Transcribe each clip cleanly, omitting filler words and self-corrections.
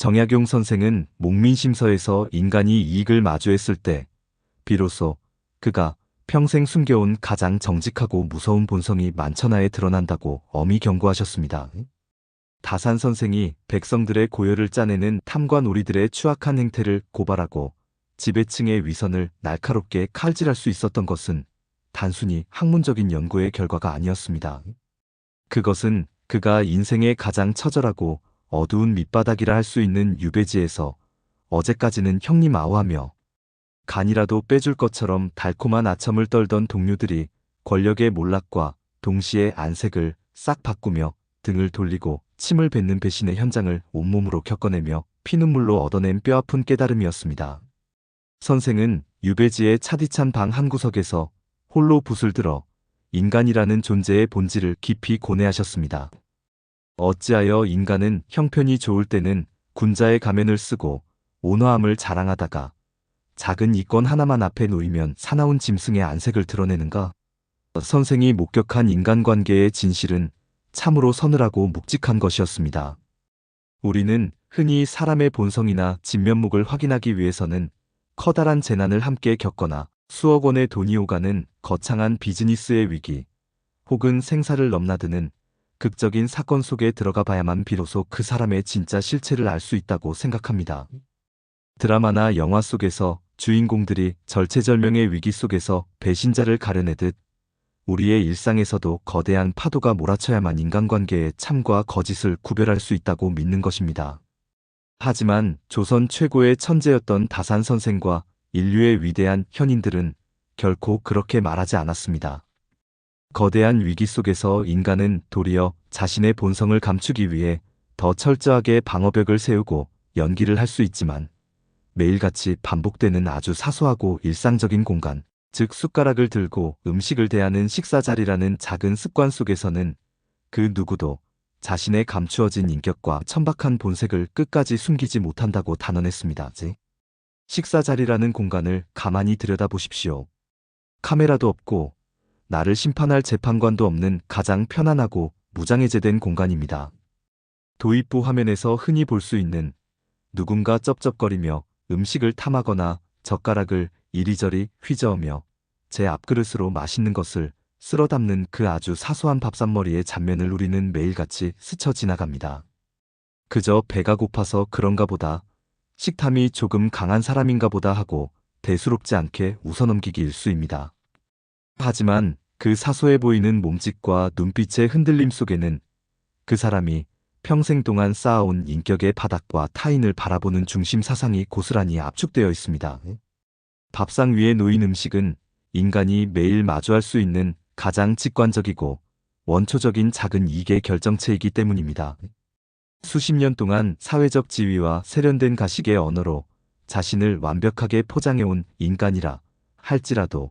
정약용 선생은 목민심서에서 인간이 이익을 마주했을 때 비로소 그가 평생 숨겨온 가장 정직하고 무서운 본성이 만천하에 드러난다고 엄히 경고하셨습니다. 다산 선생이 백성들의 고열을 짜내는 탐관오리들의 추악한 행태를 고발하고 지배층의 위선을 날카롭게 칼질할 수 있었던 것은 단순히 학문적인 연구의 결과가 아니었습니다. 그것은 그가 인생의 가장 처절하고 어두운 밑바닥이라 할 수 있는 유배지에서 어제까지는 형님 아우하며 간이라도 빼줄 것처럼 달콤한 아첨을 떨던 동료들이 권력의 몰락과 동시에 안색을 싹 바꾸며 등을 돌리고 침을 뱉는 배신의 현장을 온몸으로 겪어내며 피눈물로 얻어낸 뼈아픈 깨달음이었습니다. 선생은 유배지의 차디찬 방 한구석에서 홀로 붓을 들어 인간이라는 존재의 본질을 깊이 고뇌하셨습니다. 어찌하여 인간은 형편이 좋을 때는 군자의 가면을 쓰고 온화함을 자랑하다가 작은 이권 하나만 앞에 놓이면 사나운 짐승의 안색을 드러내는가? 선생이 목격한 인간관계의 진실은 참으로 서늘하고 묵직한 것이었습니다. 우리는 흔히 사람의 본성이나 진면목을 확인하기 위해서는 커다란 재난을 함께 겪거나 수억 원의 돈이 오가는 거창한 비즈니스의 위기, 혹은 생사를 넘나드는 극적인 사건 속에 들어가 봐야만 비로소 그 사람의 진짜 실체를 알 수 있다고 생각합니다. 드라마나 영화 속에서 주인공들이 절체절명의 위기 속에서 배신자를 가려내듯 우리의 일상에서도 거대한 파도가 몰아쳐야만 인간관계의 참과 거짓을 구별할 수 있다고 믿는 것입니다. 하지만 조선 최고의 천재였던 다산 선생과 인류의 위대한 현인들은 결코 그렇게 말하지 않았습니다. 거대한 위기 속에서 인간은 도리어 자신의 본성을 감추기 위해 더 철저하게 방어벽을 세우고 연기를 할 수 있지만 매일같이 반복되는 아주 사소하고 일상적인 공간, 즉 숟가락을 들고 음식을 대하는 식사자리라는 작은 습관 속에서는 그 누구도 자신의 감추어진 인격과 천박한 본색을 끝까지 숨기지 못한다고 단언했습니다. 식사자리라는 공간을 가만히 들여다보십시오. 카메라도 없고 나를 심판할 재판관도 없는 가장 편안하고 무장해제된 공간입니다. 도입부 화면에서 흔히 볼 수 있는 누군가 쩝쩝거리며 음식을 탐하거나 젓가락을 이리저리 휘저으며 제 앞그릇으로 맛있는 것을 쓸어 담는 그 아주 사소한 밥상머리의 잔면을 우리는 매일같이 스쳐 지나갑니다. 그저 배가 고파서 그런가 보다, 식탐이 조금 강한 사람인가 보다 하고 대수롭지 않게 웃어넘기기 일쑤입니다. 하지만 그 사소해 보이는 몸짓과 눈빛의 흔들림 속에는 그 사람이 평생 동안 쌓아온 인격의 바닥과 타인을 바라보는 중심 사상이 고스란히 압축되어 있습니다. 밥상 위에 놓인 음식은 인간이 매일 마주할 수 있는 가장 직관적이고 원초적인 작은 이익의 결정체이기 때문입니다. 수십 년 동안 사회적 지위와 세련된 가식의 언어로 자신을 완벽하게 포장해온 인간이라 할지라도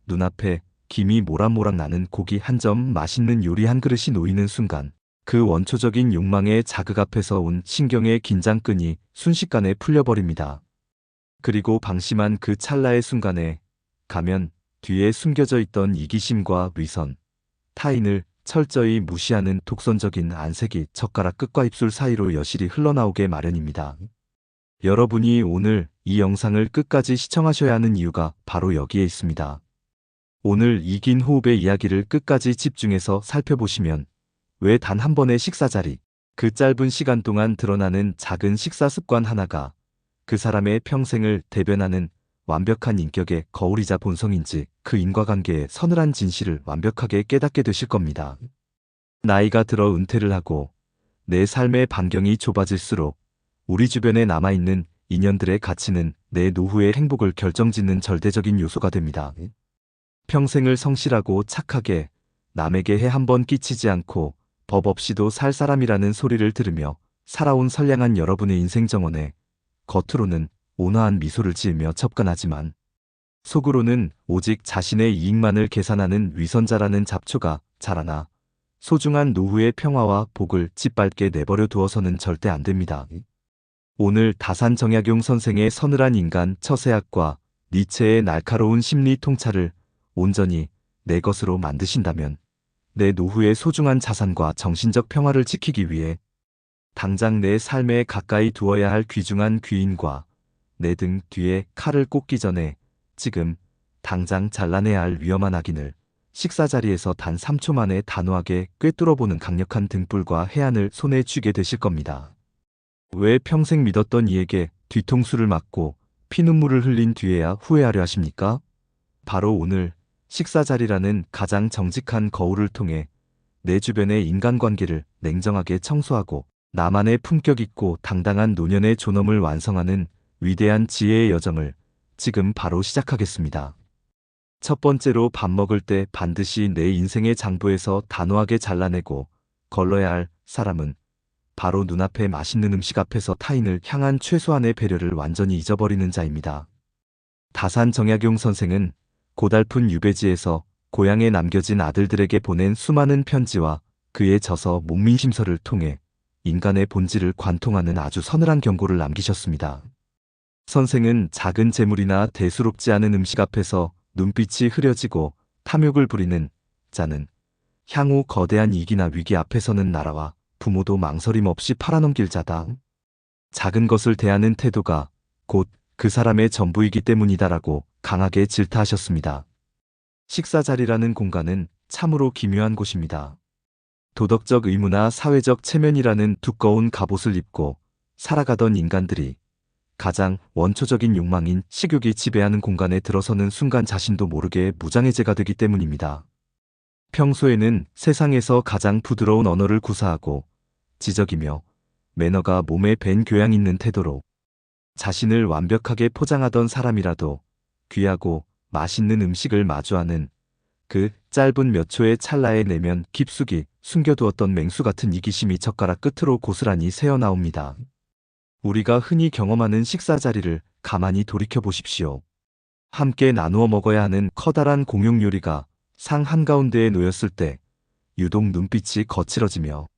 눈앞에 김이 모락모락 나는 고기 한 점, 맛있는 요리 한 그릇이 놓이는 순간 그 원초적인 욕망의 자극 앞에서 온 신경의 긴장끈이 순식간에 풀려버립니다. 그리고 방심한 그 찰나의 순간에 가면 뒤에 숨겨져 있던 이기심과 위선, 타인을 철저히 무시하는 독선적인 안색이 젓가락 끝과 입술 사이로 여실히 흘러나오게 마련입니다. 여러분이 오늘 이 영상을 끝까지 시청하셔야 하는 이유가 바로 여기에 있습니다. 오늘 이 긴 호흡의 이야기를 끝까지 집중해서 살펴보시면 왜 단 한 번의 식사자리, 그 짧은 시간 동안 드러나는 작은 식사 습관 하나가 그 사람의 평생을 대변하는 완벽한 인격의 거울이자 본성인지 그 인과관계의 서늘한 진실을 완벽하게 깨닫게 되실 겁니다. 나이가 들어 은퇴를 하고 내 삶의 반경이 좁아질수록 우리 주변에 남아있는 인연들의 가치는 내 노후의 행복을 결정짓는 절대적인 요소가 됩니다. 평생을 성실하고 착하게 남에게 해 한 번 끼치지 않고 법 없이도 살 사람이라는 소리를 들으며 살아온 선량한 여러분의 인생 정원에 겉으로는 온화한 미소를 지으며 접근하지만 속으로는 오직 자신의 이익만을 계산하는 위선자라는 잡초가 자라나 소중한 노후의 평화와 복을 짓밟게 내버려 두어서는 절대 안 됩니다. 오늘 다산 정약용 선생의 서늘한 인간 처세학과 니체의 날카로운 심리 통찰을 온전히 내 것으로 만드신다면 내 노후의 소중한 자산과 정신적 평화를 지키기 위해 당장 내 삶에 가까이 두어야 할 귀중한 귀인과 내 등 뒤에 칼을 꽂기 전에 지금 당장 잘라내야 할 위험한 악인을 식사 자리에서 단 3초 만에 단호하게 꿰뚫어보는 강력한 등불과 해안을 손에 쥐게 되실 겁니다. 왜 평생 믿었던 이에게 뒤통수를 맞고 피눈물을 흘린 뒤에야 후회하려 하십니까? 바로 오늘 식사 자리라는 가장 정직한 거울을 통해 내 주변의 인간관계를 냉정하게 청소하고 나만의 품격 있고 당당한 노년의 존엄을 완성하는 위대한 지혜의 여정을 지금 바로 시작하겠습니다. 첫 번째로 밥 먹을 때 반드시 내 인생의 장부에서 단호하게 잘라내고 걸러야 할 사람은 바로 눈앞에 맛있는 음식 앞에서 타인을 향한 최소한의 배려를 완전히 잊어버리는 자입니다. 다산 정약용 선생은 고달픈 유배지에서 고향에 남겨진 아들들에게 보낸 수많은 편지와 그의 저서 목민심서를 통해 인간의 본질을 관통하는 아주 서늘한 경고를 남기셨습니다. 선생은 작은 재물이나 대수롭지 않은 음식 앞에서 눈빛이 흐려지고 탐욕을 부리는 자는 향후 거대한 이익이나 위기 앞에서는 나라와 부모도 망설임 없이 팔아넘길 자다. 작은 것을 대하는 태도가 곧 그 사람의 전부이기 때문이다라고 강하게 질타하셨습니다. 식사 자리라는 공간은 참으로 기묘한 곳입니다. 도덕적 의무나 사회적 체면이라는 두꺼운 갑옷을 입고 살아가던 인간들이 가장 원초적인 욕망인 식욕이 지배하는 공간에 들어서는 순간 자신도 모르게 무장해제가 되기 때문입니다. 평소에는 세상에서 가장 부드러운 언어를 구사하고 지적이며 매너가 몸에 밴 교양 있는 태도로 자신을 완벽하게 포장하던 사람이라도 귀하고 맛있는 음식을 마주하는 그 짧은 몇 초의 찰나의 내면 깊숙이 숨겨두었던 맹수 같은 이기심이 젓가락 끝으로 고스란히 새어나옵니다. 우리가 흔히 경험하는 식사 자리를 가만히 돌이켜 보십시오. 함께 나누어 먹어야 하는 커다란 공용 요리가 상 한가운데에 놓였을 때 유독 눈빛이 거칠어지며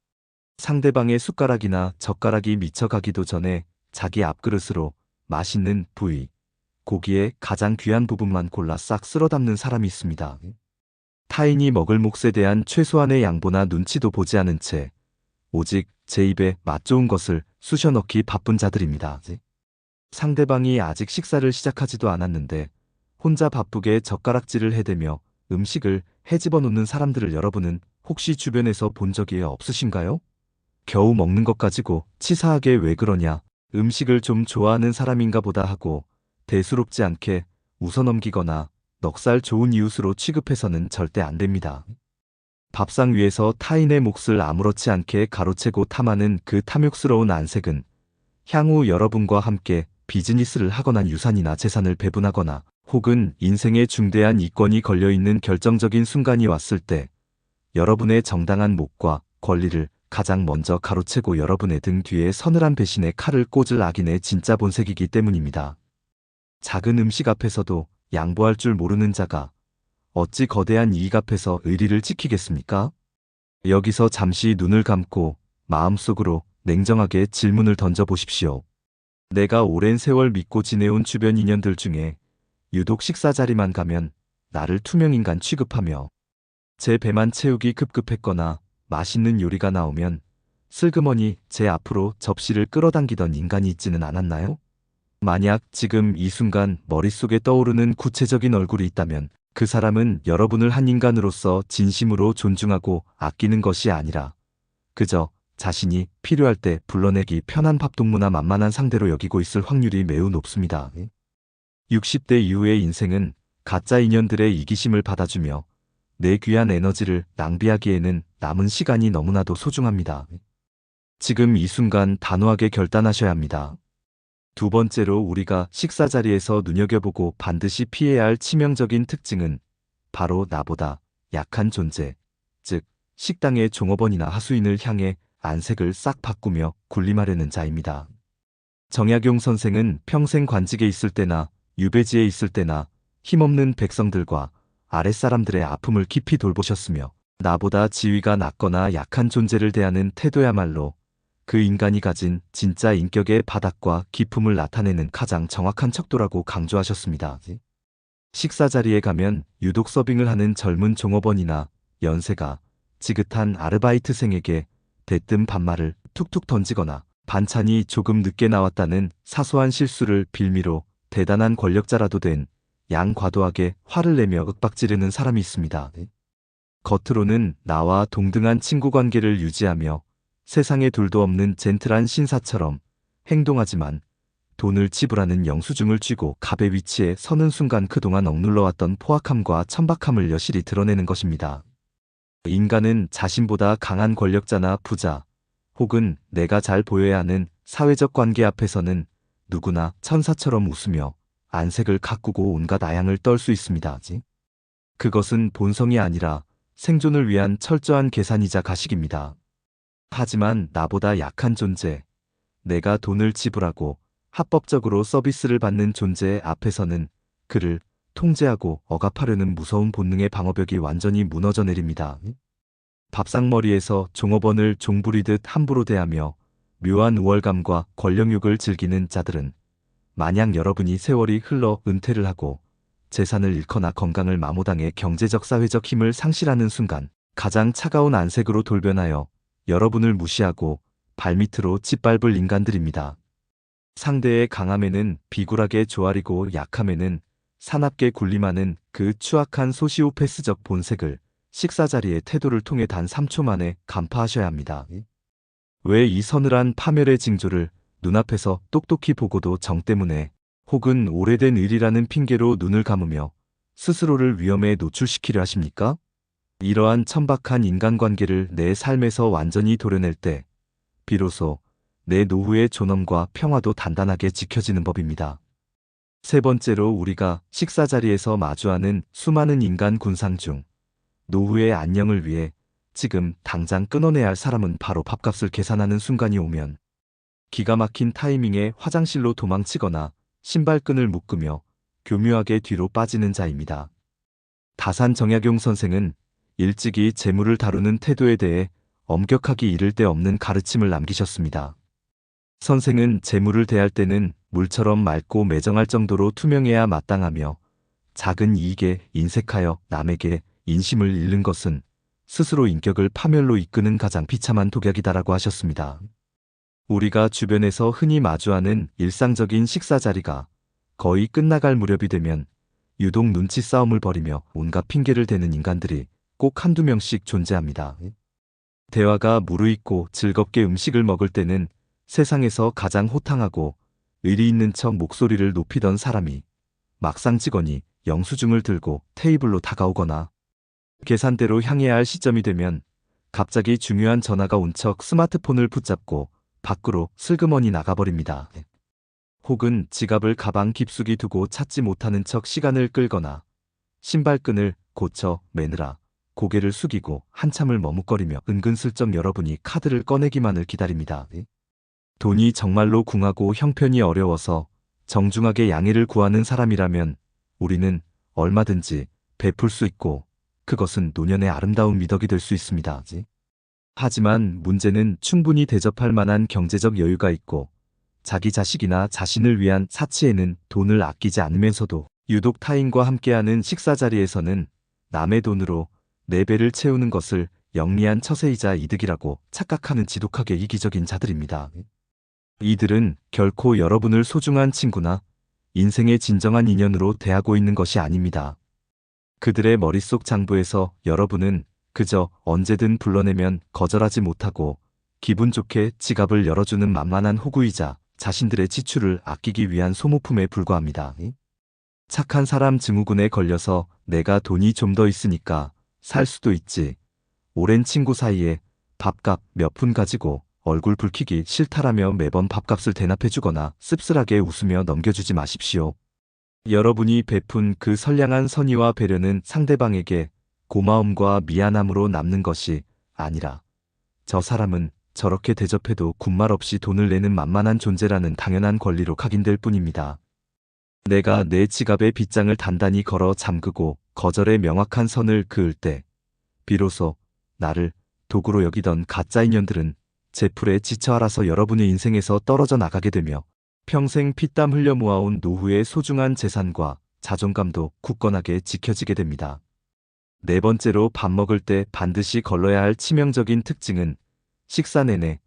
상대방의 숟가락이나 젓가락이 미쳐가기도 전에 자기 앞그릇으로 맛있는 부위, 고기의 가장 귀한 부분만 골라 싹 쓸어 담는 사람이 있습니다. 타인이 먹을 몫에 대한 최소한의 양보나 눈치도 보지 않은 채 오직 제 입에 맛 좋은 것을 쑤셔 넣기 바쁜 자들입니다. 상대방이 아직 식사를 시작하지도 않았는데 혼자 바쁘게 젓가락질을 해대며 음식을 헤집어 놓는 사람들을 여러분은 혹시 주변에서 본 적이 없으신가요? 겨우 먹는 것 가지고 치사하게 왜 그러냐, 음식을 좀 좋아하는 사람인가 보다 하고 대수롭지 않게 웃어넘기거나 넉살 좋은 이웃으로 취급해서는 절대 안 됩니다. 밥상 위에서 타인의 몫을 아무렇지 않게 가로채고 탐하는 그 탐욕스러운 안색은 향후 여러분과 함께 비즈니스를 하거나 유산이나 재산을 배분하거나 혹은 인생의 중대한 이권이 걸려있는 결정적인 순간이 왔을 때 여러분의 정당한 몫과 권리를 가장 먼저 가로채고 여러분의 등 뒤에 서늘한 배신의 칼을 꽂을 악인의 진짜 본색이기 때문입니다. 작은 음식 앞에서도 양보할 줄 모르는 자가 어찌 거대한 이익 앞에서 의리를 지키겠습니까? 여기서 잠시 눈을 감고 마음속으로 냉정하게 질문을 던져보십시오. 내가 오랜 세월 믿고 지내온 주변 인연들 중에 유독 식사 자리만 가면 나를 투명인간 취급하며 제 배만 채우기 급급했거나 맛있는 요리가 나오면 슬그머니 제 앞으로 접시를 끌어당기던 인간이 있지는 않았나요? 만약 지금 이 순간 머릿속에 떠오르는 구체적인 얼굴이 있다면 그 사람은 여러분을 한 인간으로서 진심으로 존중하고 아끼는 것이 아니라 그저 자신이 필요할 때 불러내기 편한 밥동무나 만만한 상대로 여기고 있을 확률이 매우 높습니다. 60대 이후의 인생은 가짜 인연들의 이기심을 받아주며 내 귀한 에너지를 낭비하기에는 남은 시간이 너무나도 소중합니다. 지금 이 순간 단호하게 결단하셔야 합니다. 두 번째로 우리가 식사 자리에서 눈여겨보고 반드시 피해야 할 치명적인 특징은 바로 나보다 약한 존재, 즉 식당의 종업원이나 하수인을 향해 안색을 싹 바꾸며 군림하려는 자입니다. 정약용 선생은 평생 관직에 있을 때나 유배지에 있을 때나 힘없는 백성들과 아랫사람들의 아픔을 깊이 돌보셨으며 나보다 지위가 낮거나 약한 존재를 대하는 태도야말로 그 인간이 가진 진짜 인격의 바닥과 기품을 나타내는 가장 정확한 척도라고 강조하셨습니다. 식사 자리에 가면 유독 서빙을 하는 젊은 종업원이나 연세가 지긋한 아르바이트생에게 대뜸 반말을 툭툭 던지거나 반찬이 조금 늦게 나왔다는 사소한 실수를 빌미로 대단한 권력자라도 된 양과도하게 화를 내며 윽박지르는 사람이 있습니다. 겉으로는 나와 동등한 친구 관계를 유지하며 세상에 둘도 없는 젠틀한 신사처럼 행동하지만 돈을 지불하는 영수증을 쥐고 갑의 위치에 서는 순간 그동안 억눌러왔던 포악함과 천박함을 여실히 드러내는 것입니다. 인간은 자신보다 강한 권력자나 부자, 혹은 내가 잘 보여야 하는 사회적 관계 앞에서는 누구나 천사처럼 웃으며 안색을 가꾸고 온갖 아양을 떨 수 있습니다. 그것은 본성이 아니라 생존을 위한 철저한 계산이자 가식입니다. 하지만 나보다 약한 존재, 내가 돈을 지불하고 합법적으로 서비스를 받는 존재 앞에서는 그를 통제하고 억압하려는 무서운 본능의 방어벽이 완전히 무너져 내립니다. 밥상머리에서 종업원을 종부리듯 함부로 대하며 묘한 우월감과 권력욕을 즐기는 자들은 만약 여러분이 세월이 흘러 은퇴를 하고 재산을 잃거나 건강을 마모당해 경제적 사회적 힘을 상실하는 순간 가장 차가운 안색으로 돌변하여 여러분을 무시하고 발밑으로 짓밟을 인간들입니다. 상대의 강함에는 비굴하게 조아리고 약함에는 사납게 군림하는 그 추악한 소시오패스적 본색을 식사 자리의 태도를 통해 단 3초 만에 간파하셔야 합니다. 왜 이 서늘한 파멸의 징조를 눈앞에서 똑똑히 보고도 정 때문에 혹은 오래된 일이라는 핑계로 눈을 감으며 스스로를 위험에 노출시키려 하십니까? 이러한 천박한 인간관계를 내 삶에서 완전히 도려낼 때 비로소 내 노후의 존엄과 평화도 단단하게 지켜지는 법입니다. 세 번째로 우리가 식사 자리에서 마주하는 수많은 인간 군상 중 노후의 안녕을 위해 지금 당장 끊어내야 할 사람은 바로 밥값을 계산하는 순간이 오면 기가 막힌 타이밍에 화장실로 도망치거나 신발끈을 묶으며 교묘하게 뒤로 빠지는 자입니다. 다산 정약용 선생은 일찍이 재물을 다루는 태도에 대해 엄격하기 이를 데 없는 가르침을 남기셨습니다. 선생은 재물을 대할 때는 물처럼 맑고 매정할 정도로 투명해야 마땅하며 작은 이익에 인색하여 남에게 인심을 잃는 것은 스스로 인격을 파멸로 이끄는 가장 비참한 독약이다라고 하셨습니다. 우리가 주변에서 흔히 마주하는 일상적인 식사 자리가 거의 끝나갈 무렵이 되면 유독 눈치 싸움을 벌이며 온갖 핑계를 대는 인간들이 꼭 한두 명씩 존재합니다. 대화가 무르익고 즐겁게 음식을 먹을 때는 세상에서 가장 호탕하고 의리 있는 척 목소리를 높이던 사람이 막상 직원이 영수증을 들고 테이블로 다가오거나 계산대로 향해야 할 시점이 되면 갑자기 중요한 전화가 온 척 스마트폰을 붙잡고 밖으로 슬그머니 나가버립니다. 혹은 지갑을 가방 깊숙이 두고 찾지 못하는 척 시간을 끌거나 신발끈을 고쳐 매느라 고개를 숙이고 한참을 머뭇거리며 은근슬쩍 여러분이 카드를 꺼내기만을 기다립니다. 돈이 정말로 궁하고 형편이 어려워서 정중하게 양해를 구하는 사람이라면 우리는 얼마든지 베풀 수 있고 그것은 노년의 아름다운 미덕이 될 수 있습니다. 하지만 문제는 충분히 대접할 만한 경제적 여유가 있고 자기 자식이나 자신을 위한 사치에는 돈을 아끼지 않으면서도 유독 타인과 함께하는 식사 자리에서는 남의 돈으로 내 배를 채우는 것을 영리한 처세이자 이득이라고 착각하는 지독하게 이기적인 자들입니다. 이들은 결코 여러분을 소중한 친구나 인생의 진정한 인연으로 대하고 있는 것이 아닙니다. 그들의 머릿속 장부에서 여러분은 그저 언제든 불러내면 거절하지 못하고 기분 좋게 지갑을 열어주는 만만한 호구이자 자신들의 지출을 아끼기 위한 소모품에 불과합니다. 착한 사람 증후군에 걸려서 내가 돈이 좀 더 있으니까 살 수도 있지. 오랜 친구 사이에 밥값 몇 푼 가지고 얼굴 붉히기 싫다라며 매번 밥값을 대납해주거나 씁쓸하게 웃으며 넘겨주지 마십시오. 여러분이 베푼 그 선량한 선의와 배려는 상대방에게 고마움과 미안함으로 남는 것이 아니라 저 사람은 저렇게 대접해도 군말 없이 돈을 내는 만만한 존재라는 당연한 권리로 각인될 뿐입니다. 내가 내 지갑에 빗장을 단단히 걸어 잠그고 거절의 명확한 선을 그을 때 비로소 나를 도구로 여기던 가짜 인연들은 제풀에 지쳐 알아서 여러분의 인생에서 떨어져 나가게 되며 평생 피땀 흘려 모아온 노후의 소중한 재산과 자존감도 굳건하게 지켜지게 됩니다. 네 번째로 밥 먹을 때 반드시 걸러야 할 치명적인 특징은 식사 내내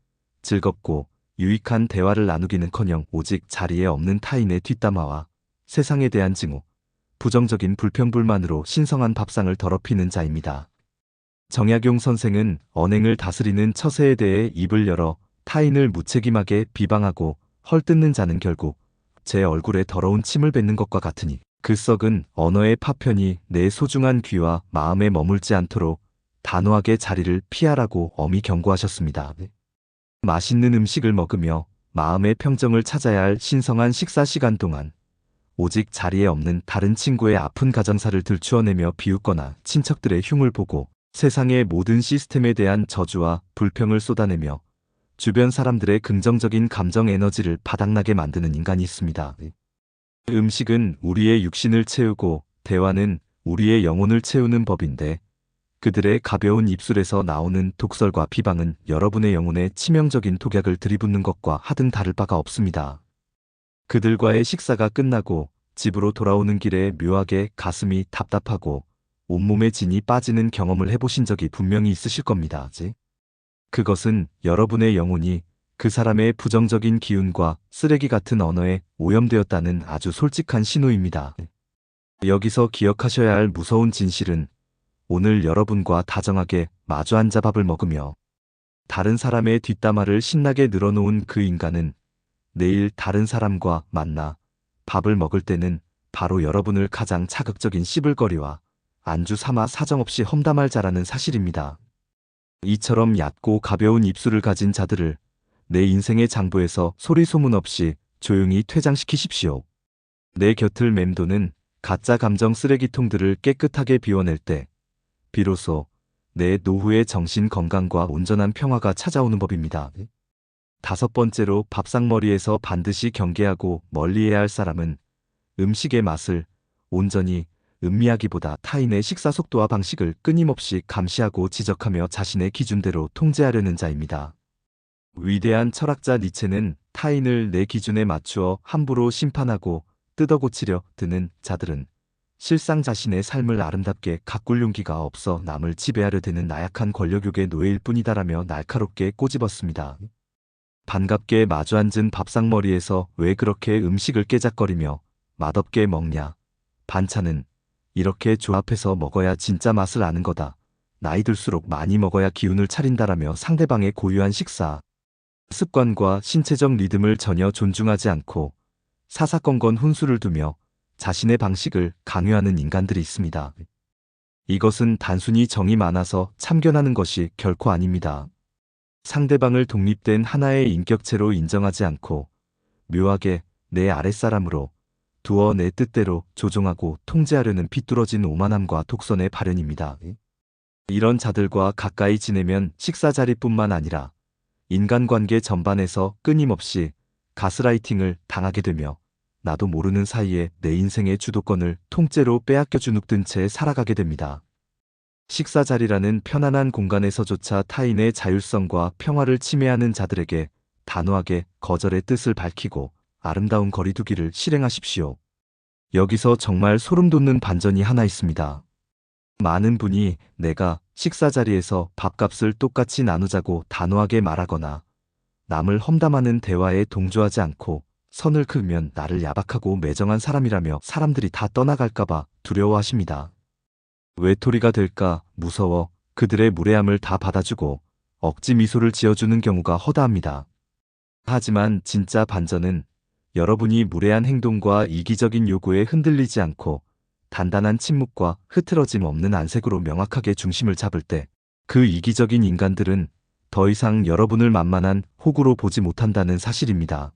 즐겁고 유익한 대화를 나누기는커녕 오직 자리에 없는 타인의 뒷담화와 세상에 대한 징후, 부정적인 불평불만으로 신성한 밥상을 더럽히는 자입니다. 정약용 선생은 언행을 다스리는 처세에 대해 입을 열어 타인을 무책임하게 비방하고 헐뜯는 자는 결국 제 얼굴에 더러운 침을 뱉는 것과 같으니 그 썩은 언어의 파편이 내 소중한 귀와 마음에 머물지 않도록 단호하게 자리를 피하라고 엄히 경고하셨습니다. 맛있는 음식을 먹으며 마음의 평정을 찾아야 할 신성한 식사 시간 동안 오직 자리에 없는 다른 친구의 아픈 가정사를 들추어내며 비웃거나 친척들의 흉을 보고 세상의 모든 시스템에 대한 저주와 불평을 쏟아내며 주변 사람들의 긍정적인 감정 에너지를 바닥나게 만드는 인간이 있습니다. 음식은 우리의 육신을 채우고 대화는 우리의 영혼을 채우는 법인데 그들의 가벼운 입술에서 나오는 독설과 비방은 여러분의 영혼에 치명적인 독약을 들이붓는 것과 하등 다를 바가 없습니다. 그들과의 식사가 끝나고 집으로 돌아오는 길에 묘하게 가슴이 답답하고 온몸에 진이 빠지는 경험을 해보신 적이 분명히 있으실 겁니다. 그것은 여러분의 영혼이 그 사람의 부정적인 기운과 쓰레기 같은 언어에 오염되었다는 아주 솔직한 신호입니다. 여기서 기억하셔야 할 무서운 진실은 오늘 여러분과 다정하게 마주 앉아 밥을 먹으며 다른 사람의 뒷담화를 신나게 늘어놓은 그 인간은 내일 다른 사람과 만나 밥을 먹을 때는 바로 여러분을 가장 자극적인 씹을거리와 안주 삼아 사정없이 험담할 자라는 사실입니다. 이처럼 얕고 가벼운 입술을 가진 자들을 내 인생의 장부에서 소리 소문 없이 조용히 퇴장시키십시오. 내 곁을 맴도는 가짜 감정 쓰레기통들을 깨끗하게 비워낼 때 비로소 내 노후의 정신 건강과 온전한 평화가 찾아오는 법입니다. 5번째로 밥상머리에서 반드시 경계하고 멀리해야 할 사람은 음식의 맛을 온전히 음미하기보다 타인의 식사 속도와 방식을 끊임없이 감시하고 지적하며 자신의 기준대로 통제하려는 자입니다. 위대한 철학자 니체는 타인을 내 기준에 맞추어 함부로 심판하고 뜯어고치려 드는 자들은 실상 자신의 삶을 아름답게 가꿀 용기가 없어 남을 지배하려 드는 나약한 권력욕의 노예일 뿐이다라며 날카롭게 꼬집었습니다. 반갑게 마주 앉은 밥상머리에서 왜 그렇게 음식을 깨작거리며 맛없게 먹냐? 반찬은 이렇게 조합해서 먹어야 진짜 맛을 아는 거다. 나이 들수록 많이 먹어야 기운을 차린다라며 상대방의 고유한 식사 습관과 신체적 리듬을 전혀 존중하지 않고 사사건건 훈수를 두며 자신의 방식을 강요하는 인간들이 있습니다. 이것은 단순히 정이 많아서 참견하는 것이 결코 아닙니다. 상대방을 독립된 하나의 인격체로 인정하지 않고 묘하게 내 아랫사람으로 두어 내 뜻대로 조종하고 통제하려는 비뚤어진 오만함과 독선의 발현입니다. 이런 자들과 가까이 지내면 식사 자리뿐만 아니라 인간관계 전반에서 끊임없이 가스라이팅을 당하게 되며 나도 모르는 사이에 내 인생의 주도권을 통째로 빼앗겨 주눅든 채 살아가게 됩니다. 식사 자리라는 편안한 공간에서조차 타인의 자율성과 평화를 침해하는 자들에게 단호하게 거절의 뜻을 밝히고 아름다운 거리두기를 실행하십시오. 여기서 정말 소름 돋는 반전이 하나 있습니다. 많은 분이 내가 식사 자리에서 밥값을 똑같이 나누자고 단호하게 말하거나 남을 험담하는 대화에 동조하지 않고 선을 그으면 나를 야박하고 매정한 사람이라며 사람들이 다 떠나갈까봐 두려워하십니다. 외톨이가 될까 무서워 그들의 무례함을 다 받아주고 억지 미소를 지어주는 경우가 허다합니다. 하지만 진짜 반전은 여러분이 무례한 행동과 이기적인 요구에 흔들리지 않고 단단한 침묵과 흐트러짐 없는 안색으로 명확하게 중심을 잡을 때 그 이기적인 인간들은 더 이상 여러분을 만만한 호구로 보지 못한다는 사실입니다.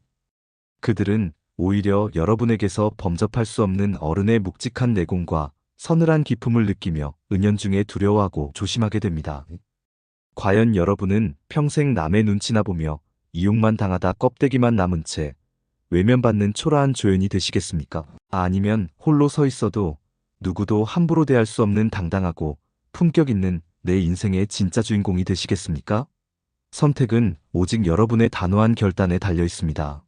그들은 오히려 여러분에게서 범접할 수 없는 어른의 묵직한 내공과 서늘한 기품을 느끼며 은연중에 두려워하고 조심하게 됩니다. 과연 여러분은 평생 남의 눈치나 보며 이용만 당하다 껍데기만 남은 채 외면받는 초라한 조연이 되시겠습니까? 아니면 홀로 서 있어도 누구도 함부로 대할 수 없는 당당하고 품격 있는 내 인생의 진짜 주인공이 되시겠습니까? 선택은 오직 여러분의 단호한 결단에 달려 있습니다.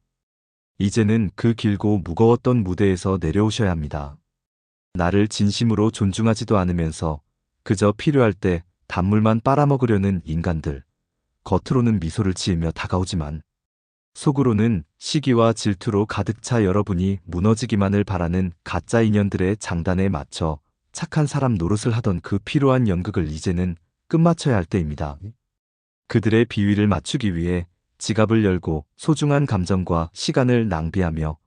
이제는 그 길고 무거웠던 무대에서 내려오셔야 합니다. 나를 진심으로 존중하지도 않으면서 그저 필요할 때 단물만 빨아먹으려는 인간들, 겉으로는 미소를 지으며 다가오지만 속으로는 시기와 질투로 가득 차 여러분이 무너지기만을 바라는 가짜 인연들의 장단에 맞춰 착한 사람 노릇을 하던 그 피로한 연극을 이제는 끝마쳐야 할 때입니다. 그들의 비위를 맞추기 위해 지갑을 열고 소중한 감정과 시간을 낭비하며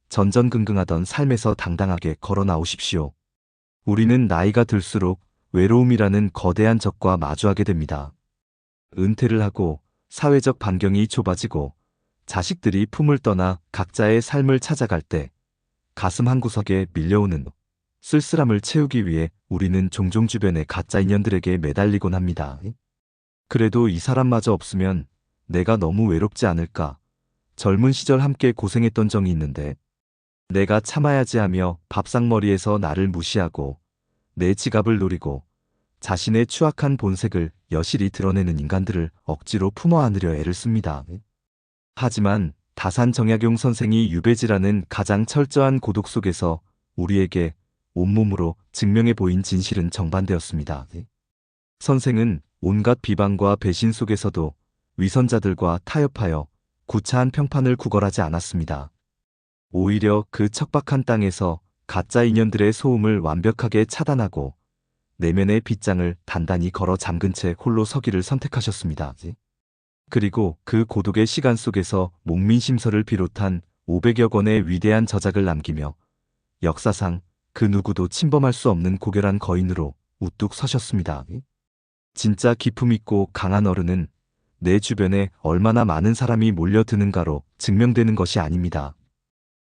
전전긍긍하던 삶에서 당당하게 걸어 나오십시오. 우리는 나이가 들수록 외로움이라는 거대한 적과 마주하게 됩니다. 은퇴를 하고 사회적 반경이 좁아지고 자식들이 품을 떠나 각자의 삶을 찾아갈 때 가슴 한구석에 밀려오는 쓸쓸함을 채우기 위해 우리는 종종 주변의 가짜 인연들에게 매달리곤 합니다. 그래도 이 사람마저 없으면 내가 너무 외롭지 않을까? 젊은 시절 함께 고생했던 정이 있는데 내가 참아야지 하며 밥상머리에서 나를 무시하고 내 지갑을 노리고 자신의 추악한 본색을 여실히 드러내는 인간들을 억지로 품어 안으려 애를 씁니다. 하지만 다산 정약용 선생이 유배지라는 가장 철저한 고독 속에서 우리에게 온몸으로 증명해 보인 진실은 정반대였습니다. 선생은 온갖 비방과 배신 속에서도 위선자들과 타협하여 구차한 평판을 구걸하지 않았습니다. 오히려 그 척박한 땅에서 가짜 인연들의 소음을 완벽하게 차단하고 내면의 빗장을 단단히 걸어 잠근 채 홀로 서기를 선택하셨습니다. 그리고 그 고독의 시간 속에서 목민심서를 비롯한 500여 권의 위대한 저작을 남기며 역사상 그 누구도 침범할 수 없는 고결한 거인으로 우뚝 서셨습니다. 진짜 기품 있고 강한 어른은 내 주변에 얼마나 많은 사람이 몰려드는가로 증명되는 것이 아닙니다.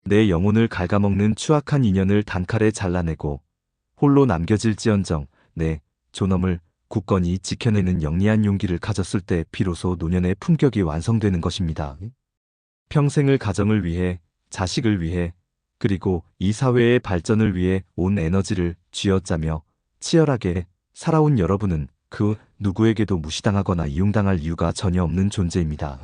내 영혼을 갉아먹는 추악한 인연을 단칼에 잘라내고 홀로 남겨질지언정 내 존엄을 굳건히 지켜내는 영리한 용기를 가졌을 때 비로소 노년의 품격이 완성되는 것입니다. 평생을 가정을 위해, 자식을 위해, 그리고 이 사회의 발전을 위해 온 에너지를 쥐어짜며 치열하게 살아온 여러분은 그 누구에게도 무시당하거나 이용당할 이유가 전혀 없는 존재입니다.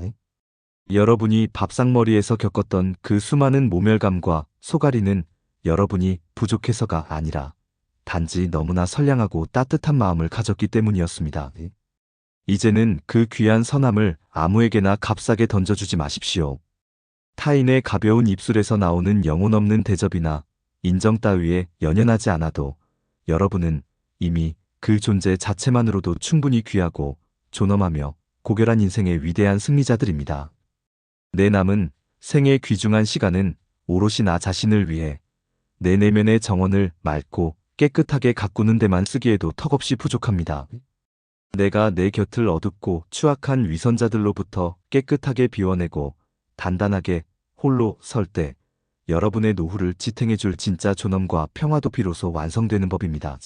여러분이 밥상머리에서 겪었던 그 수많은 모멸감과 소가리는 여러분이 부족해서가 아니라 단지 너무나 선량하고 따뜻한 마음을 가졌기 때문이었습니다. 이제는 그 귀한 선함을 아무에게나 값싸게 던져주지 마십시오. 타인의 가벼운 입술에서 나오는 영혼 없는 대접이나 인정 따위에 연연하지 않아도 여러분은 이미 그 존재 자체만으로도 충분히 귀하고 존엄하며 고결한 인생의 위대한 승리자들입니다. 내 남은 생의 귀중한 시간은 오롯이 나 자신을 위해 내 내면의 정원을 맑고 깨끗하게 가꾸는 데만 쓰기에도 턱없이 부족합니다. 내가 내 곁을 어둡고 추악한 위선자들로부터 깨끗하게 비워내고 단단하게 홀로 설 때 여러분의 노후를 지탱해줄 진짜 존엄과 평화도 비로소 완성되는 법입니다.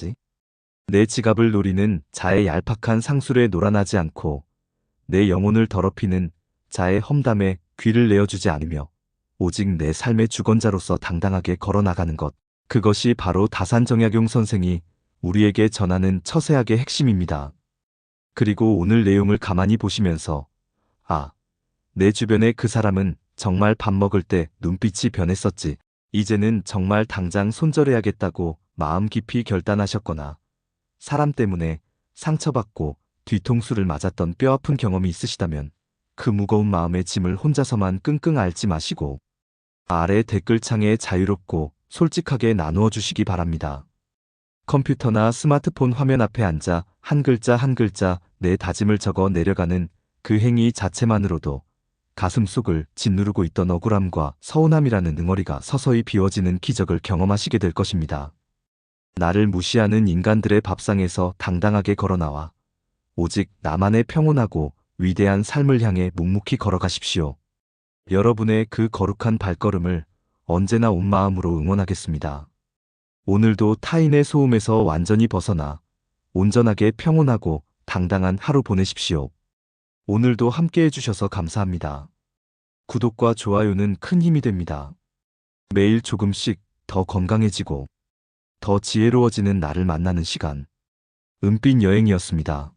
내 지갑을 노리는 자의 얄팍한 상술에 놀아나지 않고 내 영혼을 더럽히는 자의 험담에 귀를 내어주지 않으며 오직 내 삶의 주권자로서 당당하게 걸어나가는 것, 그것이 바로 다산정약용 선생이 우리에게 전하는 처세학의 핵심입니다. 그리고 오늘 내용을 가만히 보시면서 내 주변의 그 사람은 정말 밥 먹을 때 눈빛이 변했었지. 이제는 정말 당장 손절해야겠다고 마음 깊이 결단하셨거나 사람 때문에 상처받고 뒤통수를 맞았던 뼈아픈 경험이 있으시다면 그 무거운 마음의 짐을 혼자서만 끙끙 앓지 마시고 아래 댓글창에 자유롭고 솔직하게 나누어 주시기 바랍니다. 컴퓨터나 스마트폰 화면 앞에 앉아 한 글자 한 글자 내 다짐을 적어 내려가는 그 행위 자체만으로도 가슴속을 짓누르고 있던 억울함과 서운함이라는 응어리가 서서히 비워지는 기적을 경험하시게 될 것입니다. 나를 무시하는 인간들의 밥상에서 당당하게 걸어나와 오직 나만의 평온하고 위대한 삶을 향해 묵묵히 걸어가십시오. 여러분의 그 거룩한 발걸음을 언제나 온 마음으로 응원하겠습니다. 오늘도 타인의 소음에서 완전히 벗어나 온전하게 평온하고 당당한 하루 보내십시오. 오늘도 함께 해주셔서 감사합니다. 구독과 좋아요는 큰 힘이 됩니다. 매일 조금씩 더 건강해지고 더 지혜로워지는 나를 만나는 시간, 은빛 여행이었습니다.